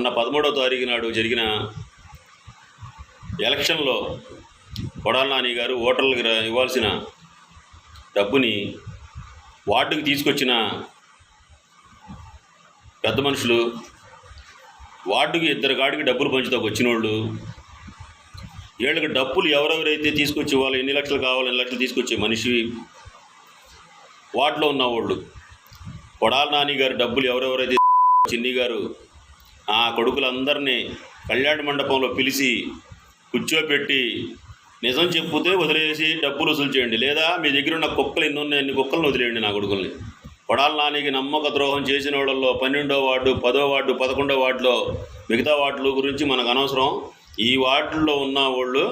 మొన్న 13వ తారీఖు నాడు జరిగిన ఎలక్షన్లో కొడాలి నాని గారు ఓటర్లకు ఇవ్వాల్సిన డబ్బుని వార్డుకి తీసుకొచ్చిన పెద్ద మనుషులు, వార్డుకి ఇద్దరు కాడికి డబ్బులు పంచుతాకు వచ్చిన వాళ్ళు, వీళ్ళకి డబ్బులు ఎవరెవరైతే తీసుకొచ్చి ఇవ్వాలి, ఎన్ని లక్షలు కావాలి ఎన్ని లక్షలు తీసుకొచ్చే మనిషి, వార్డులో ఉన్నవాళ్ళు, కొడాలి నాని గారు డబ్బులు ఎవరెవరైతే చిన్ని గారు ఆ కొడుకులందరినీ కళ్యాణ మండపంలో పిలిచి కూర్చోపెట్టి నిజం చెప్పుతే వదిలేసి డబ్బులు వసూలు చేయండి, లేదా మీ దగ్గర ఉన్న కుక్కలు ఎన్ని ఉన్నాయి అన్ని కుక్కలను వదిలేయండి నా కొడుకుల్ని. కొడాలి నానికి నమ్మక ద్రోహం చేసిన వాళ్ళల్లో 12వ వార్డు, 10వ వార్డు, 11వ వార్డులో మిగతా వార్డుల గురించి మనకు అనవసరం. ఈ వార్డుల్లో ఉన్న వాళ్ళు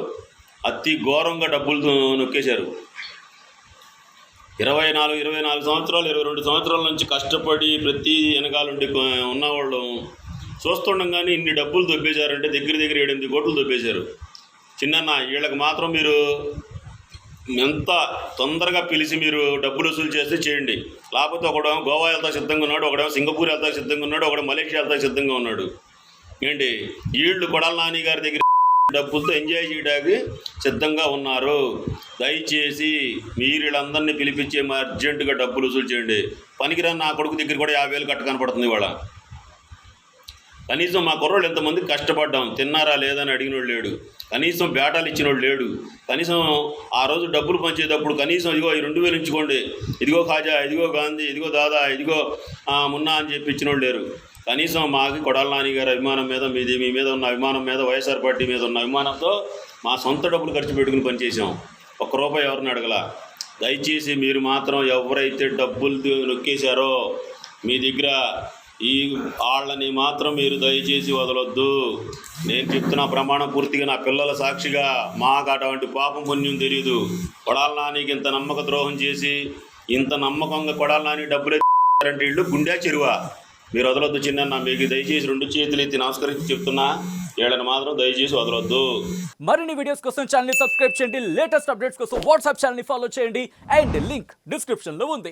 అతి ఘోరంగా డబ్బులు నొక్కేశారు. 24 సంవత్సరాలు 22 సంవత్సరాల నుంచి కష్టపడి ప్రతి వెనకాలండి ఉన్నవాళ్ళు చూస్తుండగానే ఇన్ని డబ్బులు దొబ్బేశారంటే దగ్గర 7-8 కోట్లు దొబ్బేశారు. చిన్న వీళ్ళకి మాత్రం మీరు ఎంత తొందరగా పిలిచి మీరు డబ్బులు వసూలు చేస్తే చేయండి, లేకపోతే ఒకడేమో గోవా వెళ్తా సిద్ధంగా ఉన్నాడు, ఒకడేమో సింగపూర్ వెళ్తా సిద్ధంగా ఉన్నాడు, ఒకడేమో మలేషియా వెళ్తా సిద్ధంగా ఉన్నాడు. ఏంటి వీళ్ళు కొడాలి నాని గారి దగ్గర డబ్బులతో ఎంజాయ్ చేయడానికి సిద్ధంగా ఉన్నారు. దయచేసి మీరు వీళ్ళందరినీ పిలిపించి అర్జెంటుగా డబ్బులు వసూలు చేయండి. పనికిరాని నా కొడుకు దగ్గర కూడా 50,000 కట్ట కనపడుతుంది ఇవాళ. కనీసం మా కుర్రోళ్ళు ఎంతమంది కష్టపడ్డాం, తిన్నారా లేదని అడిగిన వాళ్ళు లేడు, కనీసం బేటాలు ఇచ్చిన వాళ్ళు లేడు, కనీసం ఆ రోజు డబ్బులు పంచేటప్పుడు కనీసం ఇదిగో ఈ 2,000 ఇచ్చుకోండి, ఇదిగో ఖాజా, ఇదిగో గాంధీ, ఇదిగో దాదా, ఇదిగో మున్నా అని చెప్పి ఇచ్చిన వాళ్ళు లేరు. కనీసం మాకు కొడాలి నాని గారి అభిమానం మీద, మీ మీద ఉన్న అభిమానం మీద, వైఎస్ఆర్ పార్టీ మీద ఉన్న అభిమానంతో మా సొంత డబ్బులు ఖర్చు పెట్టుకుని పనిచేసాం. ₹1 ఎవరిని అడగల. దయచేసి మీరు మాత్రం ఎవరైతే డబ్బులు నొక్కేశారో మీ దగ్గర ఈ వాళ్ళని మాత్రం మీరు దయచేసి వదలొద్దు. నేను చెప్తున్న ప్రమాణం పూర్తిగా నా పిల్లల సాక్షిగా, మాకు అటువంటి పాపం పుణ్యం తెలియదు. కొడాలి నానికి ఇంత నమ్మక ద్రోహం చేసి ఇంత నమ్మకంగా కొడాలి నాని డబ్బులు అంటే ఇళ్ళు గుండె చెరువా, మీరు వదలొద్దు. చిన్న మీకు దయచేసి 2 చేతులు ఎత్తి నమస్కరించి చెప్తున్నా, వీళ్ళని మాత్రం దయచేసి వదలొద్దు. మరిన్ని వీడియోస్ కోసం ఛానల్ ని సబ్స్క్రైబ్ చేయండి, లేటెస్ట్ అప్డేట్స్ కోసం వాట్సాప్ ఛానల్ ని ఫాలో చేయండి, అండ్ లింక్ డిస్క్రిప్షన్ లో ఉంది.